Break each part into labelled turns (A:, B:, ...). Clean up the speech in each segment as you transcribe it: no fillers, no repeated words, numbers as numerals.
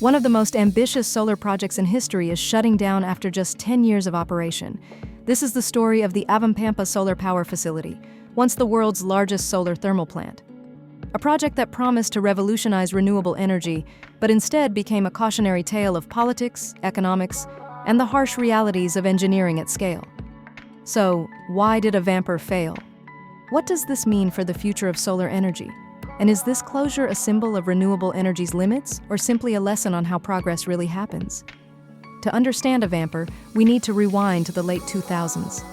A: One of the most ambitious solar projects in history is shutting down after just 10 years of operation. This is the story of the Ivanpah Solar Power Facility, once the world's largest solar thermal plant. A project that promised to revolutionize renewable energy, but instead became a cautionary tale of politics, economics, and the harsh realities of engineering at scale. So, why did Ivanpah fail? What does this mean for the future of solar energy? And is this closure a symbol of renewable energy's limits, or simply a lesson on how progress really happens? To understand Ivanpah, we need to rewind to the late 2000s.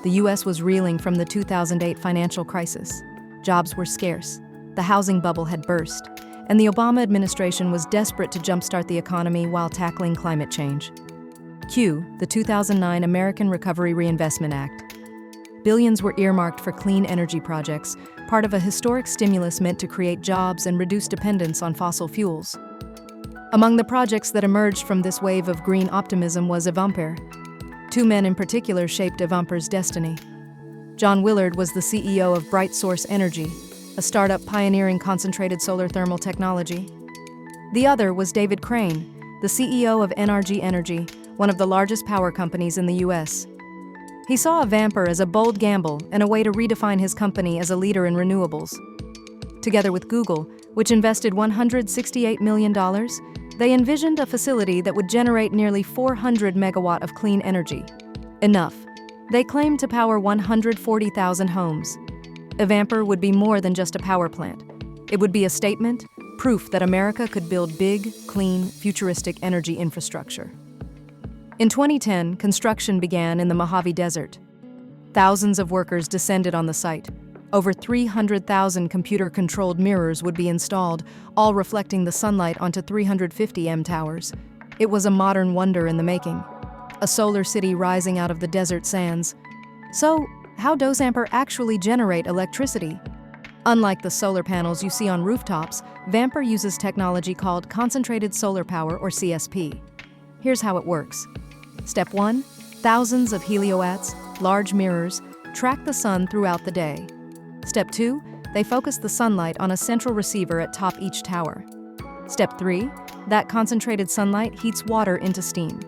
A: The US was reeling from the 2008 financial crisis. Jobs were scarce, the housing bubble had burst, and the Obama administration was desperate to jumpstart the economy while tackling climate change. Cue the 2009 American Recovery Reinvestment Act. Billions were earmarked for clean energy projects, part of a historic stimulus meant to create jobs and reduce dependence on fossil fuels. Among the projects that emerged from this wave of green optimism was Ivanpah. Two men in particular shaped Ivanpah's destiny. John Willard was the CEO of Bright Source Energy, a startup pioneering concentrated solar thermal technology. The other was David Crane, the CEO of NRG Energy, one of the largest power companies in the US. He saw Ivanpah as a bold gamble and a way to redefine his company as a leader in renewables. Together with Google, which invested $168 million, they envisioned a facility that would generate nearly 400 megawatt of clean energy. Enough, they claimed, to power 140,000 homes. Ivanpah would be more than just a power plant. It would be a statement, proof that America could build big, clean, futuristic energy infrastructure. In 2010, construction began in the Mojave Desert. Thousands of workers descended on the site. Over 300,000 computer-controlled mirrors would be installed, all reflecting the sunlight onto 350 towers. It was a modern wonder in the making, a solar city rising out of the desert sands. So, how does Ivanpah actually generate electricity? Unlike the solar panels you see on rooftops, Ivanpah uses technology called concentrated solar power, or CSP. Here's how it works. Step 1. Thousands of heliowatts, large mirrors, track the sun throughout the day. Step 2. They focus the sunlight on a central receiver at top each tower. Step 3. That concentrated sunlight heats water into steam.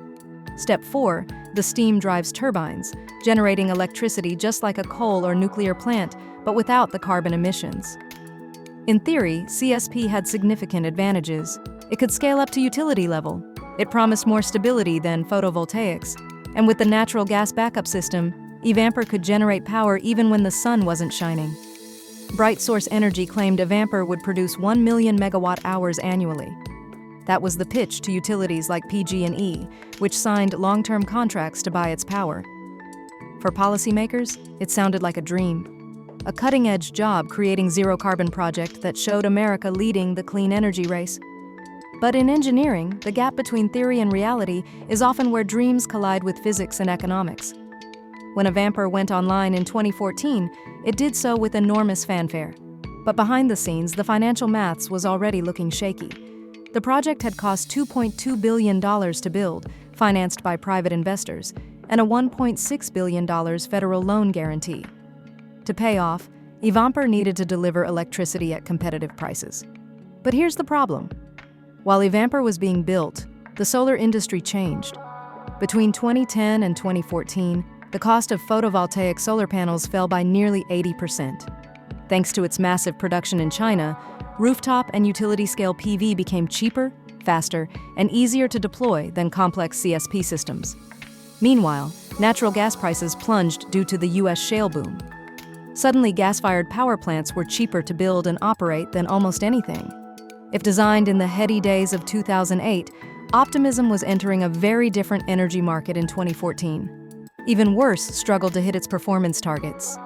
A: Step 4. The steam drives turbines, generating electricity just like a coal or nuclear plant, but without the carbon emissions. In theory, CSP had significant advantages. It could scale up to utility level. It promised more stability than photovoltaics, and with the natural gas backup system, Ivanpah could generate power even when the sun wasn't shining. Bright Source Energy claimed Ivanpah would produce 1 million megawatt-hours annually. That was the pitch to utilities like PG&E, which signed long-term contracts to buy its power. For policymakers, it sounded like a dream. A cutting-edge job creating zero-carbon project that showed America leading the clean energy race. But in engineering, the gap between theory and reality is often where dreams collide with physics and economics. When Ivanpah went online in 2014, it did so with enormous fanfare. But behind the scenes, the financial maths was already looking shaky. The project had cost $2.2 billion to build, financed by private investors, and a $1.6 billion federal loan guarantee. To pay off, Ivanpah needed to deliver electricity at competitive prices. But here's the problem. While Ivanpah was being built, the solar industry changed. Between 2010 and 2014, the cost of photovoltaic solar panels fell by nearly 80%. Thanks to its massive production in China, rooftop and utility-scale PV became cheaper, faster, and easier to deploy than complex CSP systems. Meanwhile, natural gas prices plunged due to the US shale boom. Suddenly, gas-fired power plants were cheaper to build and operate than almost anything. If designed in the heady days of 2008, optimism was entering a very different energy market in 2014. Even worse, struggled to hit its performance targets.